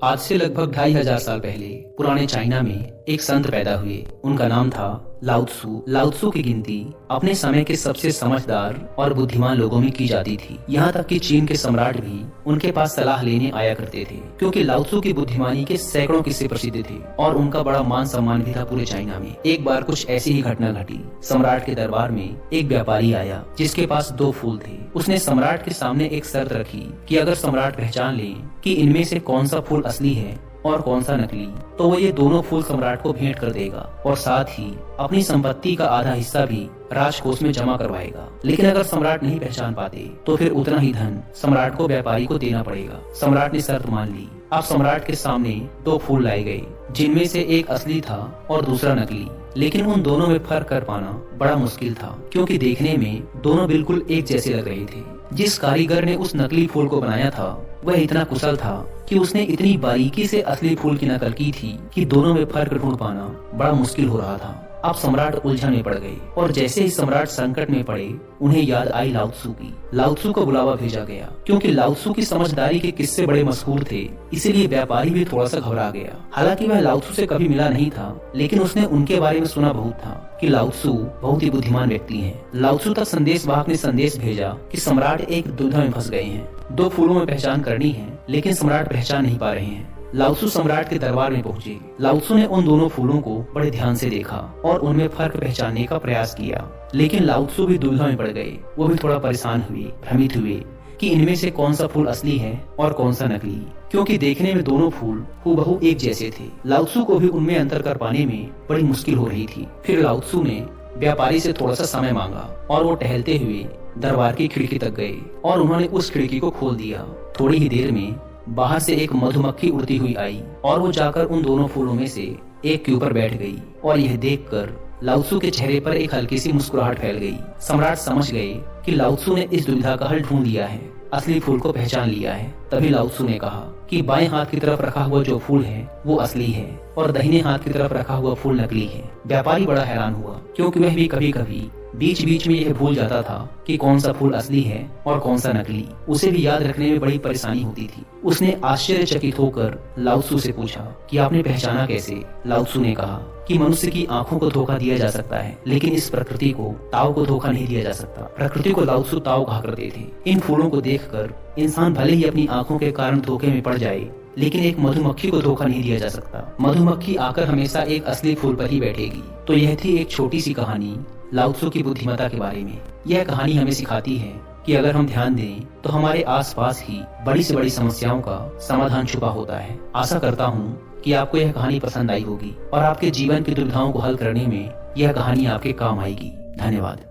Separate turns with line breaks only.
आज से लगभग 2500 साल पहले पुराने चाइना में एक संत पैदा हुए। उनका नाम था लाओ त्सु। लाओ त्सु की गिनती अपने समय के सबसे समझदार और बुद्धिमान लोगों में की जाती थी। यहाँ तक कि चीन के सम्राट भी उनके पास सलाह लेने आया करते थे, क्योंकि लाओ त्सु की बुद्धिमानी के सैकड़ों किस्से प्रसिद्ध थे और उनका बड़ा मान सम्मान भी था पूरे चाइना में। एक बार कुछ ऐसी ही घटना घटी। सम्राट के दरबार में एक व्यापारी आया जिसके पास 2 फूल थे। उसने सम्राट के सामने एक शर्त रखी कि अगर सम्राट पहचान ले कि इनमें से कौन सा फूल असली है और कौन सा नकली, तो वो ये दोनों फूल सम्राट को भेंट कर देगा और साथ ही अपनी संपत्ति का आधा हिस्सा भी राजकोष में जमा करवाएगा। लेकिन अगर सम्राट नहीं पहचान पाते तो फिर उतना ही धन सम्राट को व्यापारी को देना पड़ेगा। सम्राट ने शर्त मान ली। अब सम्राट के सामने 2 फूल लाए गए, जिनमें से एक असली था और दूसरा नकली। लेकिन उन दोनों में फर्क कर पाना बड़ा मुश्किल था, क्योंकि देखने में दोनों बिल्कुल एक जैसे लग रहे थे। जिस कारीगर ने उस नकली फूल को बनाया था वह इतना कुशल था कि उसने इतनी बारीकी से असली फूल की नकल की थी कि दोनों में फर्क ढूंढ पाना बड़ा मुश्किल हो रहा था। अब सम्राट उलझन में पड़ गए और जैसे ही सम्राट संकट में पड़े उन्हें याद आई लाओ त्सु की। लाओ त्सु को बुलावा भेजा गया। क्योंकि लाओ त्सु की समझदारी के किस्से बड़े मशहूर थे, इसीलिए व्यापारी भी थोड़ा सा घबरा गया। हालांकि वह लाओ त्सु से कभी मिला नहीं था, लेकिन उसने उनके बारे में सुना बहुत था कि लाओ त्सु बहुत ही बुद्धिमान व्यक्ति हैं। लाओ त्सु तक संदेशवाहक ने संदेश भेजा कि सम्राट एक दुविधा में फंस गए हैं। 2 फूलों में पहचान करनी है, लेकिन सम्राट पहचान नहीं पा रहे हैं। लाओ त्सु सम्राट के दरबार में पहुंचे। लाओ त्सु ने उन दोनों फूलों को बड़े ध्यान से देखा और उनमें फर्क पहचानने का प्रयास किया। लेकिन लाओ त्सु भी दुविधा में पड़ गए। वो भी थोड़ा परेशान हुए, भ्रमित हुए कि इनमें से कौन सा फूल असली है और कौन सा नकली, क्योंकि देखने में दोनों फूल हूबहू एक जैसे थे। लाओ त्सु को भी उनमें अंतर कर पाने में बड़ी मुश्किल हो रही थी। फिर लाओ त्सु ने व्यापारी से थोड़ा सा समय मांगा और वो टहलते हुए दरबार की खिड़की तक गए और उन्होंने उस खिड़की को खोल दिया। थोड़ी ही देर में बाहर से एक मधुमक्खी उड़ती हुई आई और वो जाकर उन दोनों फूलों में से एक के ऊपर बैठ गई। और यह देखकर लाओ त्सु के चेहरे पर एक हल्की सी मुस्कुराहट फैल गई। सम्राट समझ गए कि लाओ त्सु ने इस दुविधा का हल ढूंढ लिया है, असली फूल को पहचान लिया है। तभी लाओ त्सु ने कहा कि बाएं हाथ की तरफ रखा हुआ जो फूल है वो असली है और दाहिने हाथ की तरफ रखा हुआ फूल नकली है। व्यापारी बड़ा हैरान हुआ, क्योंकि वह भी कभी कभी बीच बीच में यह भूल जाता था कि कौन सा फूल असली है और कौन सा नकली। उसे भी याद रखने में बड़ी परेशानी होती थी। उसने आश्चर्यचकित होकर लाओ त्सु से पूछा कि आपने पहचाना कैसे? लाओ त्सु ने कहा कि मनुष्य की आंखों को धोखा दिया जा सकता है, लेकिन इस प्रकृति को, ताओ को धोखा नहीं दिया जा सकता। प्रकृति को लाओ त्सु ताओ कहा करते थे। इन फूलों को देखकर इंसान भले ही अपनी आंखों के कारण धोखे में पड़ जाए, लेकिन एक मधुमक्खी को धोखा नहीं दिया जा सकता। मधुमक्खी आकर हमेशा एक असली फूल पर ही बैठेगी। तो यह थी एक छोटी सी कहानी लाओ त्सु की बुद्धिमत्ता के बारे में। यह कहानी हमें सिखाती है कि अगर हम ध्यान दें तो हमारे आसपास ही बड़ी से बड़ी समस्याओं का समाधान छुपा होता है। आशा करता हूँ कि आपको यह कहानी पसंद आई होगी और आपके जीवन की दुविधाओं को हल करने में यह कहानी आपके काम आएगी। धन्यवाद।